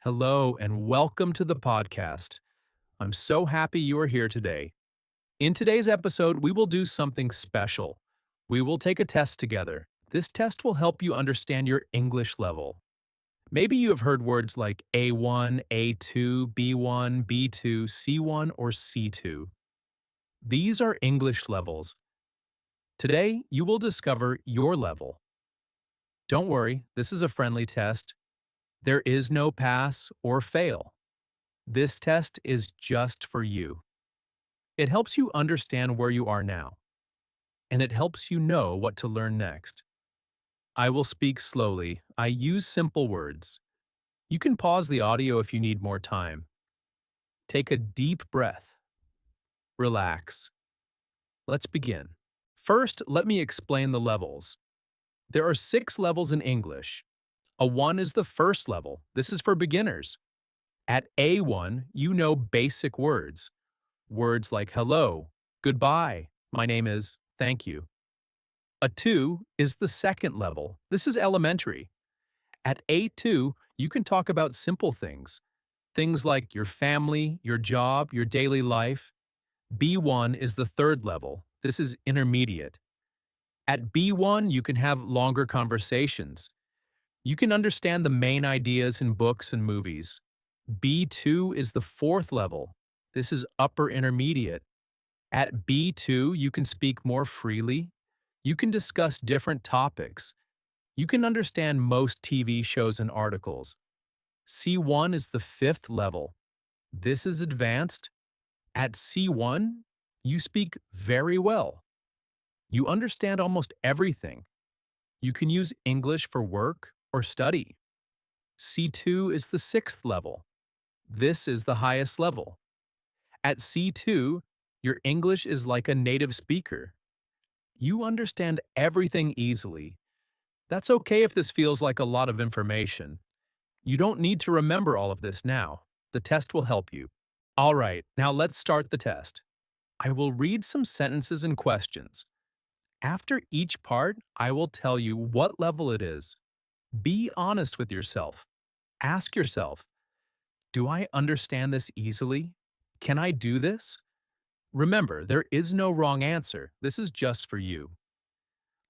Hello and welcome to the podcast. I'm so happy you are here today. In today's episode, we will do something special. We will take a test together. This test will help you understand your English level. Maybe you have heard words like A1, A2, B1, B2, C1, or C2. These are English levels. Today, you will discover your level. Don't worry, this is a friendly test. There is no pass or fail. This test is just for you. It helps you understand where you are now, and it helps you know what to learn next. I will speak slowly. I use simple words. You can pause the audio if you need more time. Take a deep breath. Relax. Let's begin. First, let me explain the levels. There are 6 levels in English. A 1 is the first level. This is for beginners. At A1, you know basic words. Words like hello, goodbye, my name is, thank you. A 2 is the second level. This is elementary. At A2, you can talk about simple things. Things like your family, your job, your daily life. B1 is the third level. This is intermediate. At B1, you can have longer conversations. You can understand the main ideas in books and movies. B2 is the fourth level. This is upper intermediate. At B2, you can speak more freely. You can discuss different topics. You can understand most TV shows and articles. C1 is the fifth level. This is advanced. At C1, you speak very well. You understand almost everything. You can use English for work or study. C2 is the sixth level. This is the highest level. At C2, your English is like a native speaker. You understand everything easily. That's okay if this feels like a lot of information. You don't need to remember all of this now. The test will help you. All right, now let's start the test. I will read some sentences and questions. After each part, I will tell you what level it is. Be honest with yourself. Ask yourself, do I understand this easily? Can I do this? Remember, there is no wrong answer. This is just for you.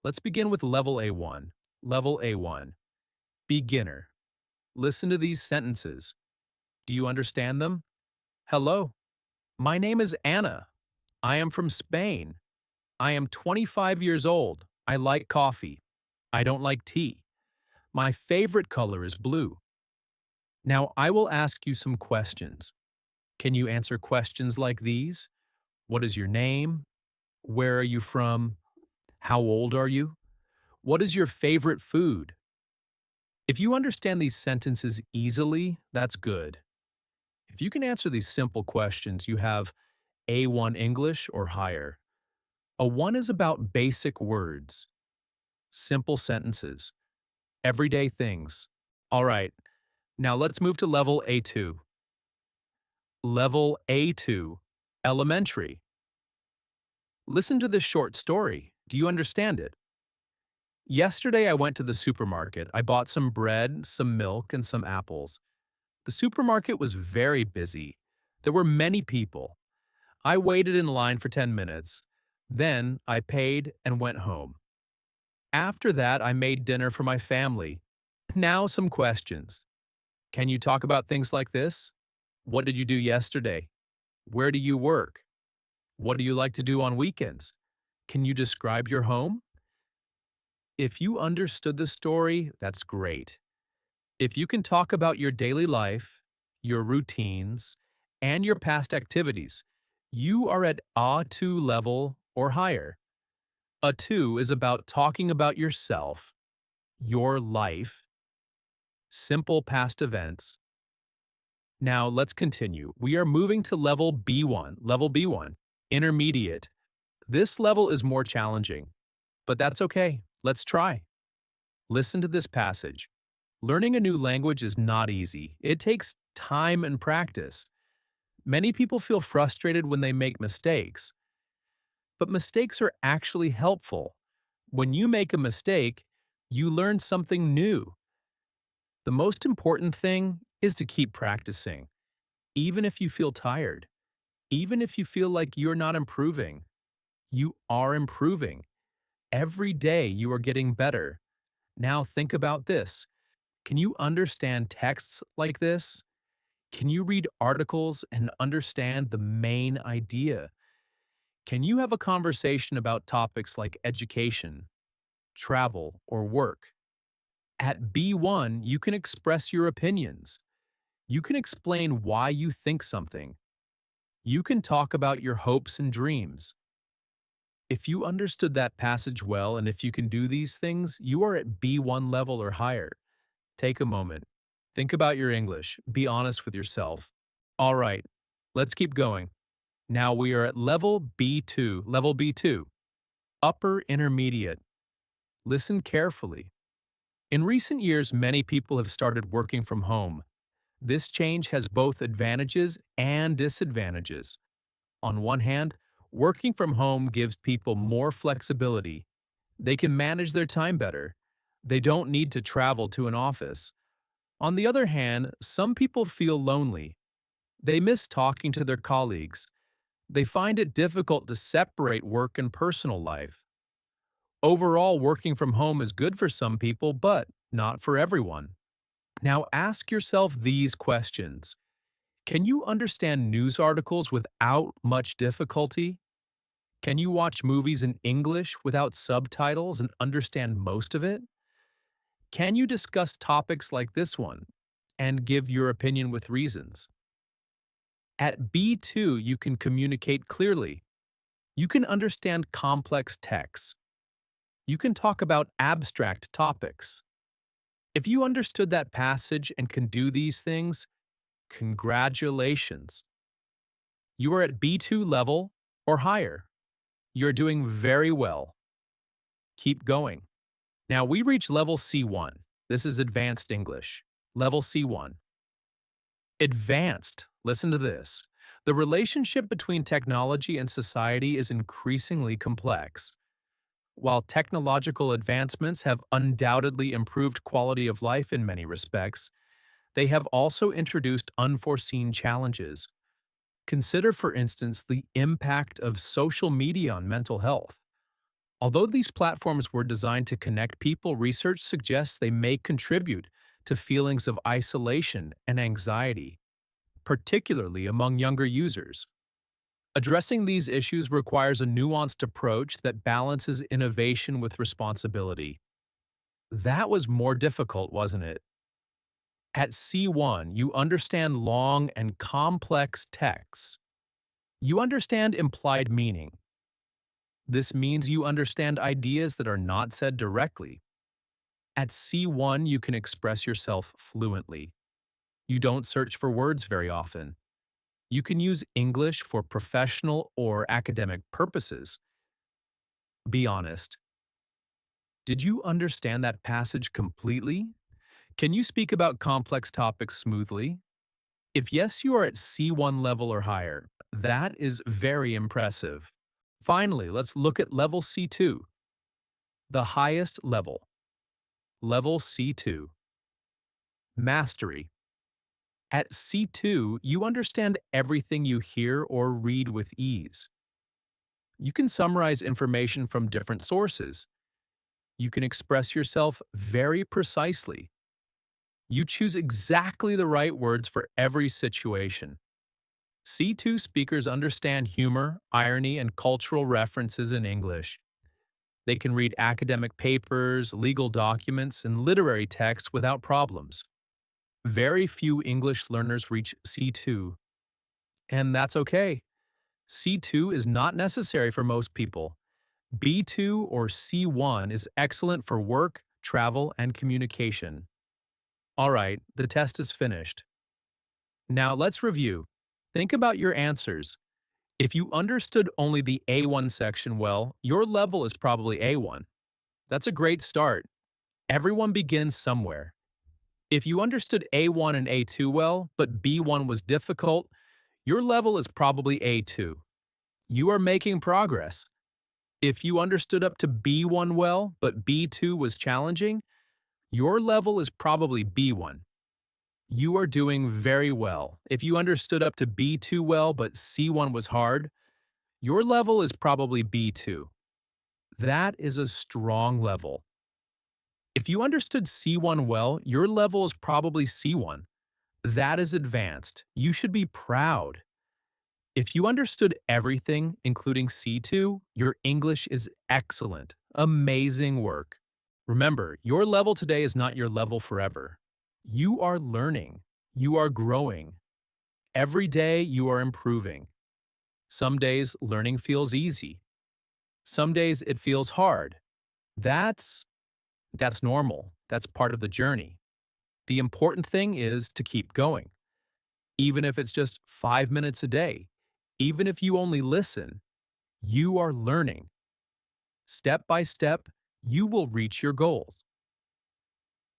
Let's begin with level A1. Level A1. Beginner. Listen to these sentences. Do you understand them? Hello. My name is Anna. I am from Spain. I am 25 years old. I like coffee. I don't like tea. My favorite color is blue. Now I will ask you some questions. Can you answer questions like these? What is your name? Where are you from? How old are you? What is your favorite food? If you understand these sentences easily, that's good. If you can answer these simple questions, you have A1 English or higher. A 1 is about basic words, simple sentences, everyday things. All right, now let's move to level A2. Level A2, elementary. Listen to this short story. Do you understand it? Yesterday I went to the supermarket. I bought some bread, some milk, and some apples. The supermarket was very busy. There were many people. I waited in line for 10 minutes. Then I paid and went home. After that, I made dinner for my family. Now some questions. Can you talk about things like this? What did you do yesterday? Where do you work? What do you like to do on weekends? Can you describe your home? If you understood the story, that's great. If you can talk about your daily life, your routines, and your past activities, you are at A2 level or higher. A2 is about talking about yourself, your life, simple past events. Now let's continue. We are moving to level B1, intermediate. This level is more challenging, but that's okay. Let's try. Listen to this passage. Learning a new language is not easy. It takes time and practice. Many people feel frustrated when they make mistakes. But mistakes are actually helpful. When you make a mistake, you learn something new. The most important thing is to keep practicing, even if you feel tired, even if you feel like you're not improving. You are improving. Every day you are getting better. Now think about this. Can you understand texts like this? Can you read articles and understand the main idea? Can you have a conversation about topics like education, travel, or work? At B1, you can express your opinions. You can explain why you think something. You can talk about your hopes and dreams. If you understood that passage well and if you can do these things, you are at B1 level or higher. Take a moment. Think about your English. Be honest with yourself. All right, let's keep going. Now we are at level B2, upper intermediate. Listen carefully. In recent years, many people have started working from home. This change has both advantages and disadvantages. On one hand, working from home gives people more flexibility. They can manage their time better. They don't need to travel to an office. On the other hand, some people feel lonely. They miss talking to their colleagues. They find it difficult to separate work and personal life. Overall, working from home is good for some people, but not for everyone. Now ask yourself these questions. Can you understand news articles without much difficulty? Can you watch movies in English without subtitles and understand most of it? Can you discuss topics like this one and give your opinion with reasons? At B2, you can communicate clearly. You can understand complex texts. You can talk about abstract topics. If you understood that passage and can do these things, congratulations. You are at B2 level or higher. You're doing very well. Keep going. Now we reach level C1. This is advanced English. Level C1. Advanced. Listen to this. The relationship between technology and society is increasingly complex. While technological advancements have undoubtedly improved quality of life in many respects, they have also introduced unforeseen challenges. Consider, for instance, the impact of social media on mental health. Although these platforms were designed to connect people, research suggests they may contribute to feelings of isolation and anxiety, particularly among younger users. Addressing these issues requires a nuanced approach that balances innovation with responsibility. That was more difficult, wasn't it? At C1, you understand long and complex texts. You understand implied meaning. This means you understand ideas that are not said directly. At C1, you can express yourself fluently. You don't search for words very often. You can use English for professional or academic purposes. Be honest. Did you understand that passage completely? Can you speak about complex topics smoothly? If yes, you are at C1 level or higher. That is very impressive. Finally, let's look at level C2, the highest level. Level C2. Mastery. At C2, you understand everything you hear or read with ease. You can summarize information from different sources. You can express yourself very precisely. You choose exactly the right words for every situation. C2 speakers understand humor, irony, and cultural references in English. They can read academic papers, legal documents, and literary texts without problems. Very few English learners reach C2, and that's okay. C2 is not necessary for most people. B2 or C1 is excellent for work, travel, and communication. All right, the test is finished. Now let's review. Think about your answers. If you understood only the A1 section well, your level is probably A1. That's a great start. Everyone begins somewhere. If you understood A1 and A2 well, but B1 was difficult, your level is probably A2. You are making progress. If you understood up to B1 well, but B2 was challenging, your level is probably B1. You are doing very well. If you understood up to B2 well, but C1 was hard, your level is probably B2. That is a strong level. If you understood C1 well, your level is probably C1. That is advanced. You should be proud. If you understood everything, including C2, your English is excellent. Amazing work. Remember, your level today is not your level forever. You are learning. You are growing. Every day you are improving. Some days learning feels easy. Some days it feels hard. That's that's normal. That's part of the journey. The important thing is to keep going. Even if it's just 5 minutes a day, even if you only listen, you are learning. Step by step, you will reach your goals.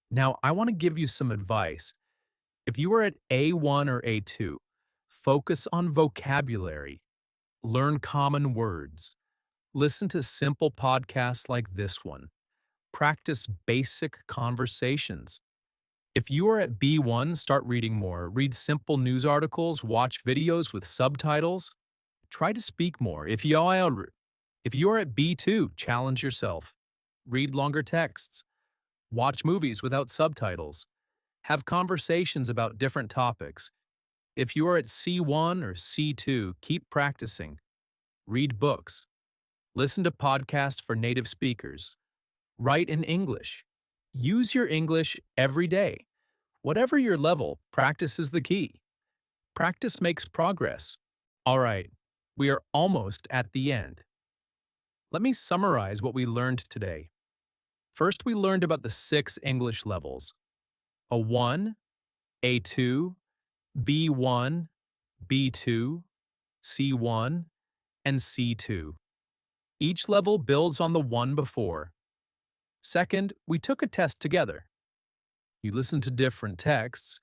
Now, I want to give you some advice. If you are at A1 or A2, focus on vocabulary, learn common words, listen to simple podcasts like this one, practice basic conversations. If you are at B1, start reading more, read simple news articles, watch videos with subtitles, try to speak more. If you are at B2, challenge yourself. Read longer texts, watch movies without subtitles, have conversations about different topics. If you are at C1 or C2, keep practicing. Read books, listen to podcasts for native speakers, write in English. Use your English every day. Whatever your level, practice is the key. Practice makes progress. All right, we are almost at the end. Let me summarize what we learned today. First, we learned about the 6 English levels: A1, A2, B1, B2, C1, and C2. Each level builds on the one before. Second, we took a test together. You listened to different texts.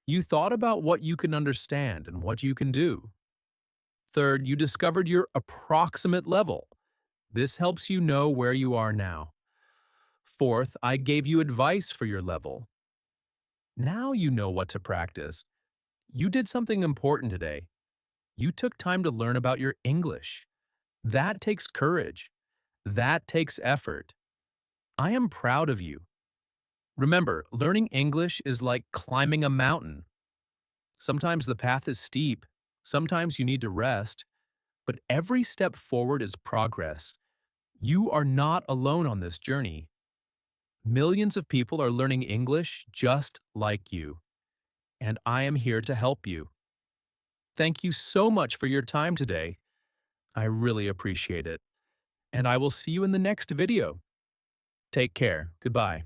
You thought about what you can understand and what you can do. Third, you discovered your approximate level. This helps you know where you are now. Fourth, I gave you advice for your level. Now you know what to practice. You did something important today. You took time to learn about your English. That takes courage. That takes effort. I am proud of you. Remember, learning English is like climbing a mountain. Sometimes the path is steep. Sometimes you need to rest. But every step forward is progress. You are not alone on this journey. Millions of people are learning English just like you. And I am here to help you. Thank you so much for your time today. I really appreciate it. And I will see you in the next video. Take care. Goodbye.